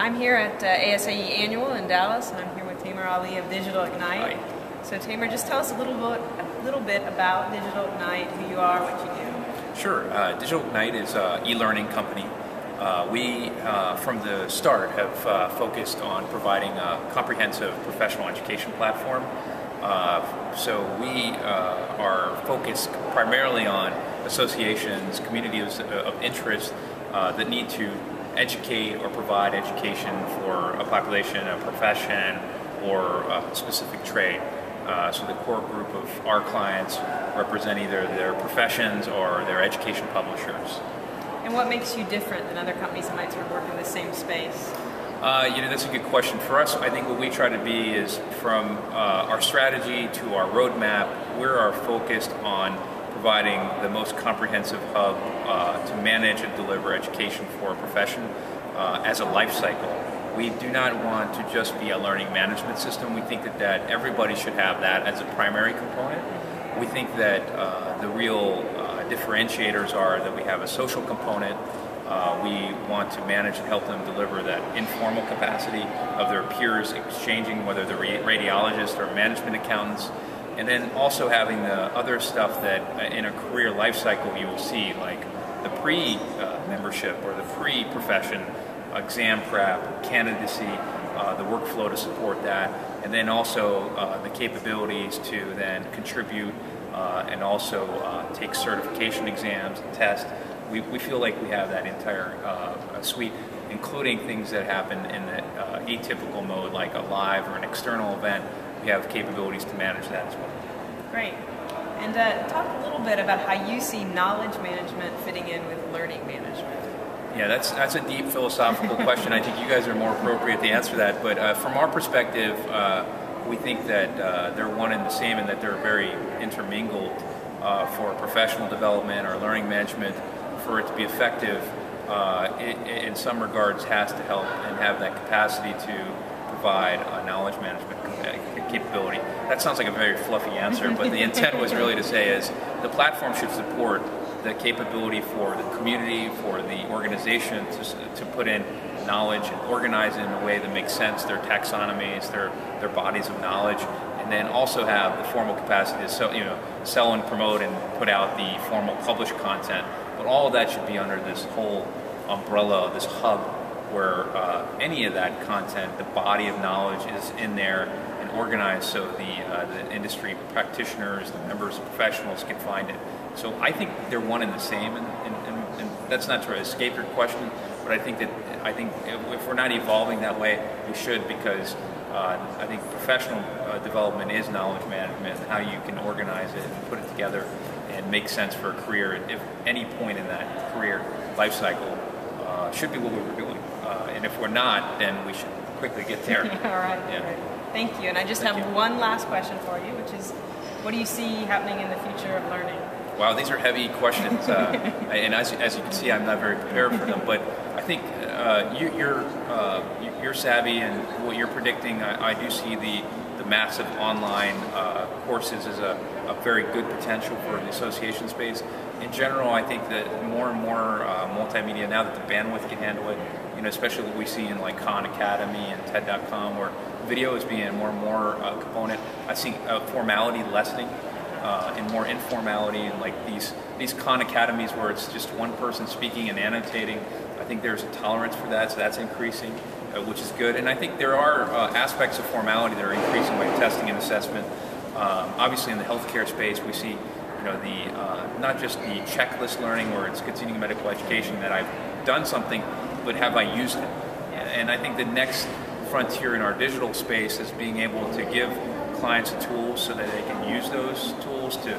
I'm here at ASAE Annual in Dallas, and I'm here with Tamer Ali of Digital Ignite. Hi. So Tamer, just tell us a little bit about Digital Ignite, who you are, what you do. Sure. Digital Ignite is an e-learning company. We, from the start, have focused on providing a comprehensive professional education platform. So we are focused primarily on associations, communities of interest that need to educate or provide education for a population, a profession, or a specific trade. So the core group of our clients represent either their professions or their education publishers. And what makes you different than other companies that might sort of work in the same space? That's a good question. For us, I think what we try to be is, from our strategy to our roadmap, we are focused on providing the most comprehensive hub to manage and deliver education for a profession as a life cycle. We do not want to just be a learning management system. We think that everybody should have that as a primary component. We think that the real differentiators are that we have a social component. We want to manage and help them deliver that informal capacity of their peers exchanging, whether they're radiologists or management accountants. And then also having the other stuff that in a career life cycle you will see, like the pre-membership or the pre-profession, exam prep, candidacy, the workflow to support that, and then also the capabilities to then contribute and also take certification exams and tests. We feel like we have that entire suite, including things that happen in the atypical mode, like a live or an external event. We have capabilities to manage that as well. Great. And talk a little bit about how you see knowledge management fitting in with learning management. Yeah, that's a deep philosophical question. I think you guys are more appropriate to answer that. But from our perspective, we think that they're one and the same, and that they're very intermingled for professional development or learning management. For it to be effective, it in some regards has to help and have that capacity to provide a knowledge management capability. That sounds like a very fluffy answer, but the intent was really to say is the platform should support the capability for the community, for the organization to put in knowledge and organize it in a way that makes sense, their taxonomies, their bodies of knowledge, and then also have the formal capacity to sell and promote and put out the formal published content. But all of that should be under this whole umbrella, this hub, where any of that content, the body of knowledge, is in there and organized so the industry practitioners, the members, professionals can find it. So I think they're one and the same, and that's not to escape your question, but I think if we're not evolving that way, we should, because I think professional development is knowledge management, how you can organize it and put it together and make sense for a career at any point in that career life cycle should be what we were doing. And if we're not, then we should quickly get there. All right. Yeah. Right. Thank you. And I just have one last question for you, which is, what do you see happening in the future of learning? Wow, these are heavy questions, and as you can see, I'm not very prepared for them. But I think you're savvy, and what you're predicting, I do see the massive online courses as a very good potential for the association space. In general, I think that more and more multimedia, now that the bandwidth can handle it, especially what we see in like Khan Academy and TED.com, where video is being more and more component. I see formality lessening and more informality, and like these Khan Academies where it's just one person speaking and annotating. I think there's a tolerance for that, so that's increasing, which is good. And I think there are aspects of formality that are increasing by testing and assessment. Obviously, in the healthcare space, we see not just the checklist learning where it's continuing medical education that I've done something, but have I used it? And I think the next frontier in our digital space is being able to give clients tools so that they can use those tools to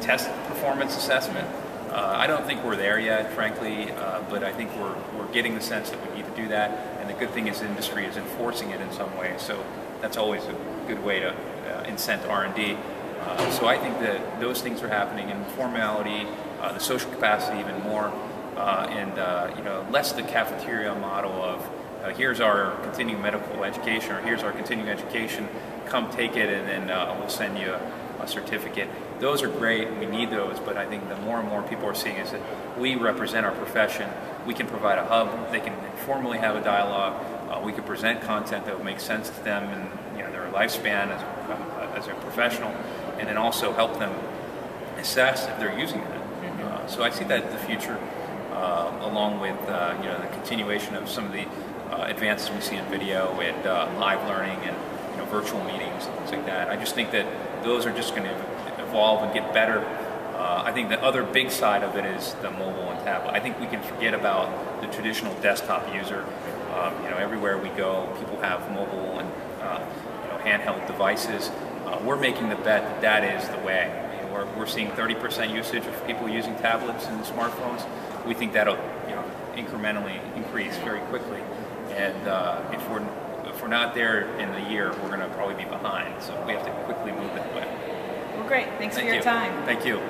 test performance assessment. I don't think we're there yet, frankly, but I think we're getting the sense that we need to do that. And the good thing is the industry is enforcing it in some way, so that's always a good way to incent R&D. So I think that those things are happening in formality, the social capacity even more, and less the cafeteria model of here's our continuing medical education, or here's our continuing education, come take it, and then we'll send you a certificate. Those are great, we need those, but I think the more and more people are seeing is that we represent our profession. We can provide a hub, they can formally have a dialogue. We could present content that would make sense to them and their lifespan as a professional, and then also help them assess if they're using it. So I see that in the future, along with the continuation of some of the advances we see in video and live learning and virtual meetings and things like that. I just think that those are just going to evolve and get better. I think the other big side of it is the mobile and tablet. I think we can forget about the traditional desktop user. Everywhere we go, people have mobile and handheld devices. We're making the bet that is the way. We're seeing 30% usage of people using tablets and smartphones. We think that'll incrementally increase very quickly. And if we're not there in the year, we're going to probably be behind. So we have to quickly move that way. Well, great. Thanks for your time. Thank you.